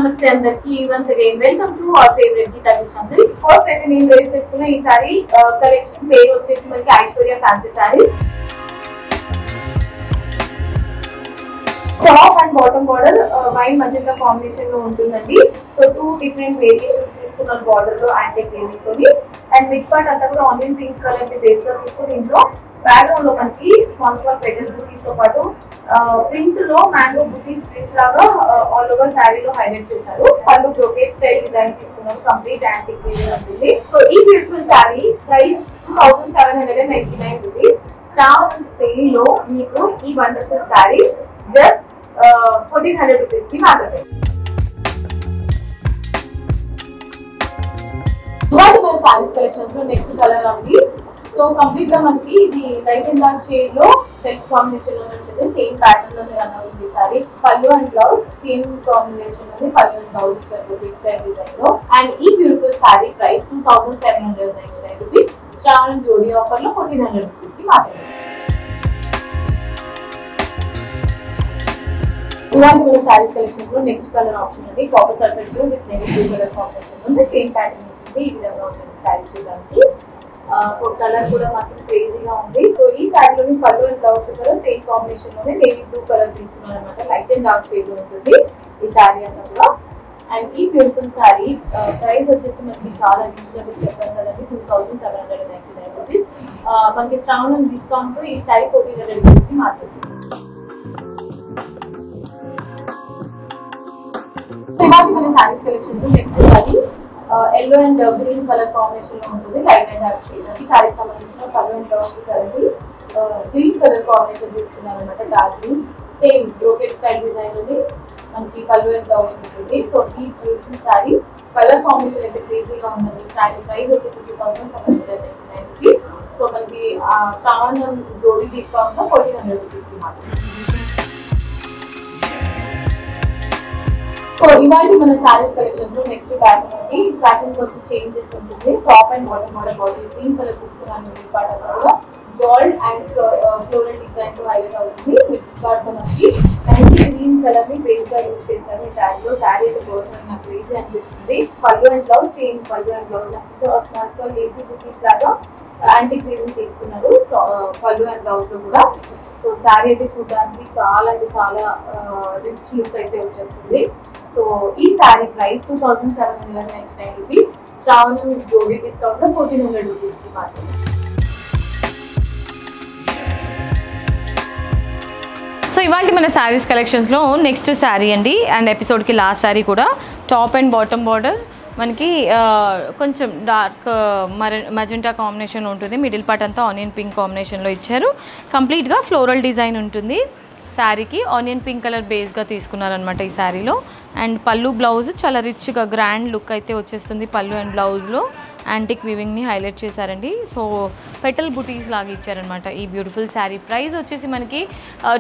నమస్తే అందరికి once again welcome to our favourite Geetha collections. First అయితే నేను రేస్ చేసుకున్న ఈ సారీ కలెక్షన్ పేరు వచ్చేసి మనకి Aishwarya fancy saris. Top and bottom border wine మధ్యలో కాంబినేషన్ లో ఉంటుందండి. సో 2 డిఫరెంట్ వేరియేషన్స్ తీసుకున్నారు బార్డర్ లో యాంటిక్ వేవింగ్ తోని. అండ్ మిడ్ పార్ట్ అంతా కూడా ఆనియన్ పింక్ కలర్ ని బేస్ గా తీసుకుని ఇంట్లో బ్యాక్గ్రౌండ్ లో మనకి స్మాల్ స్మాల్ పెటల్ బుటీస్ తో పాటు ప్రింట్ లో మ్యాంగో బుటీస్ ప్రింట్ లాగా ఆల్ ఓవర్ శారీలో హైలైట్ చేశారు. పళ్ళు బ్రోకేట్ స్టైల్ డిజైన్ తీసుకున్నారు. కంప్లీట్ యాంటిక్ వేవింగ్ ఉంటుంది. సో ఈ బ్యూటిఫుల్ శారీ ప్రైస్ 2799 రూపీస్. శ్రావణ సేల్ లో మీకు ఈ వండర్ఫుల్ శారీ జస్ట్ 1400 రూపీస్ కి మాత్రమే. ఇవాళ మన శారీ కలెక్షన్స్ లో నెక్స్ట్ కలర్ ఉంది. సో కంప్లీట్ గా మనకి ఇది లైట్ అండ్ డార్క్ షేడ్ లో సెల్ఫ్ కాంబినేషన్ లో ఉంటుంది. సేమ్ ప్యాటర్న్ లో రన్ అవుతుంది సారీ. పళ్ళు అండ్ బ్లౌజ్ సేమ్ కాంబినేషన్ ఉంది. పళ్ళు అండ్ బ్లౌజ్ స్టైల్ డిజైన్ లో. అండ్ ఈ బ్యూటిఫుల్ సారీ ప్రైస్ 2799 రూపీస్. శ్రావణ జోడీ ఆఫర్ లో 1400 రూపీస్ కి మాత్రమే. ఇవాళ మన శారీ కలెక్షన్స్ లో నెక్స్ట్ కలర్ ఆప్షన్ ఉంది. Copper sulphate blue with navy blue colour combination ఉంది. సేమ్ ప్యాటర్న్ ఉంటుంది. ఈ విధంగా ఉంటుంది శారీ చూడడానికి. సో కలర్ కూడా మాత్రం క్రేజీగా ఉంది. సో ఈ శారీలోని పళ్ళు and blouse colour same combination లోనే నేవీ బ్లూ కలర్ తీసుకున్నారు అనమాట. లైట్ అండ్ డార్క్ షేడ్ లో ఉంటుంది ఈ శారీ అంతా కూడా. అండ్ ఈ బ్యూటిఫుల్ శారీ ప్రైస్ వచ్చేసి మనకి చాలా రీజనబుల్ చెప్పారు కదండి. 2799 రూపీస్. మనకి శ్రావణం డిస్కౌంట్ ఈ శారీ 1400 రూపీస్ కి మాత్రమే. మన sari collection next sari yellow and green colour combination లో ఉంటుంది. లైట్ అండ్ డార్క్ షేడ్ అది శారీకి సంబంధించిన పళ్ళు అండ్ బ్లౌజ్ కలిపి గ్రీన్ కలర్ కాంబినేషన్ తీసుకున్నారు అనమాట. Dark green same brocade style design ఉంది. మనకి పళ్ళు అండ్ బ్లౌజ్ ఉంటుంది. సో ఈ బ్యూటిఫుల్ శారీ కలర్ కాంబినేషన్ అయితే క్రేజీగా ఉంటుంది. శారీ ప్రైస్ వచ్చేసి 2799 రూపీస్. సో మనకి శ్రావణం జోడీ డిస్కౌంట్ 1400 రూపీస్ కి మాత్రమే. సో ఇవాళ మన శారీస్ కలెక్షన్ లో నెక్స్ట్ ప్యాటర్న్ ఉంది. ప్యాటర్న్ వచ్చి చేంజెస్ ఉంటుంది. Top and bottom model body green colour తీసుకున్నాను. మిడ్ పార్ట్ అంతా జోల్డ్ అండ్ ఫ్లోరల్ డిజైన్ తో హైలైట్ అవుతుంది. మిడ్ పార్ట్ మనకి గ్రీన్ కలర్ ని బేస్ గా యూజ్ చేశారు ఈ శారీలో. శారీ అయితే గవర్నమెంట్ నాకు క్రేజీ అనిపిస్తుంది. పళ్ళు అండ్ బ్లౌజ్ సేమ్ పళ్ళు అండ్ బ్లౌజ్ స్మాల్ లేసీ బుటీస్ లాగా యాంటిక్ వీవింగ్ తీసుకున్నారు పళ్ళు అండ్ బ్లౌజ్ లో కూడా. సో శారీ అయితే చూడడానికి చాలా అంటే చాలా రిచ్ లుక్ అయితే వచ్చేస్తుంది. సో ఈ శారీ ప్రైస్ 2799 రూపీస్. శ్రావణం జోడీ డిస్కౌంట్ లో 1400 రూపీస్ కి మాత్రమే. సో ఇవాళ మన శారీస్ కలెక్షన్స్లో నెక్స్ట్ శారీ అండి. అండ్ ఎపిసోడ్కి లాస్ట్ శారీ కూడా టాప్ అండ్ బాటమ్ బార్డర్ మనకి కొంచెం డార్క్ మజెంటా కాంబినేషన్ ఉంటుంది. మిడిల్ పార్ట్ అంతా ఆనియన్ పింక్ కాంబినేషన్లో ఇచ్చారు. కంప్లీట్గా ఫ్లోరల్ డిజైన్ ఉంటుంది శారీకి. ఆనియన్ పింక్ కలర్ బేస్గా తీసుకున్నారనమాట ఈ శారీలో. అండ్ పళ్ళు బ్లౌజ్ చాలా రిచ్గా గ్రాండ్ లుక్ అయితే వచ్చేస్తుంది. పళ్ళు అండ్ బ్లౌజ్లో యాంటిక్ వీవింగ్ని హైలైట్ చేశారండి. సో పెటల్ బుటీస్ లాగా ఇచ్చారనమాట ఈ బ్యూటిఫుల్ శారీ. ప్రైస్ వచ్చేసి మనకి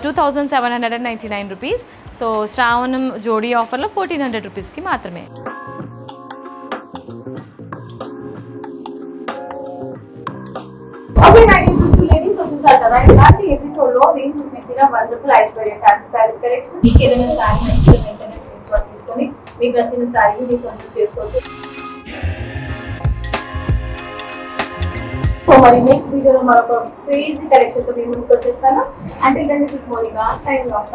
2799 రూపీస్. సో శ్రావణం జోడీ ఆఫర్లో 1400 రూపీస్కి మాత్రమే. చూసారు కదా ఇలాంటి ఎపిసోడ్ లో నేను చూపించిన wonderful Aishwarya fancy saris collection. మీకు ఏదైనా శారీ నచ్చితే వెంటనే స్క్రీన్ షాట్ తీసుకొని మీకు నచ్చిన శారీని మీకు సొంతం చేసుకోవచ్చు. సో మరి నెక్స్ట్ వీడియోలో మరొక క్రేజీ కలెక్షన్ తో మీ ముందుకు వచ్చేస్తాను. అంటే దాన్ని మోనికా సైన్ ఆఫ్.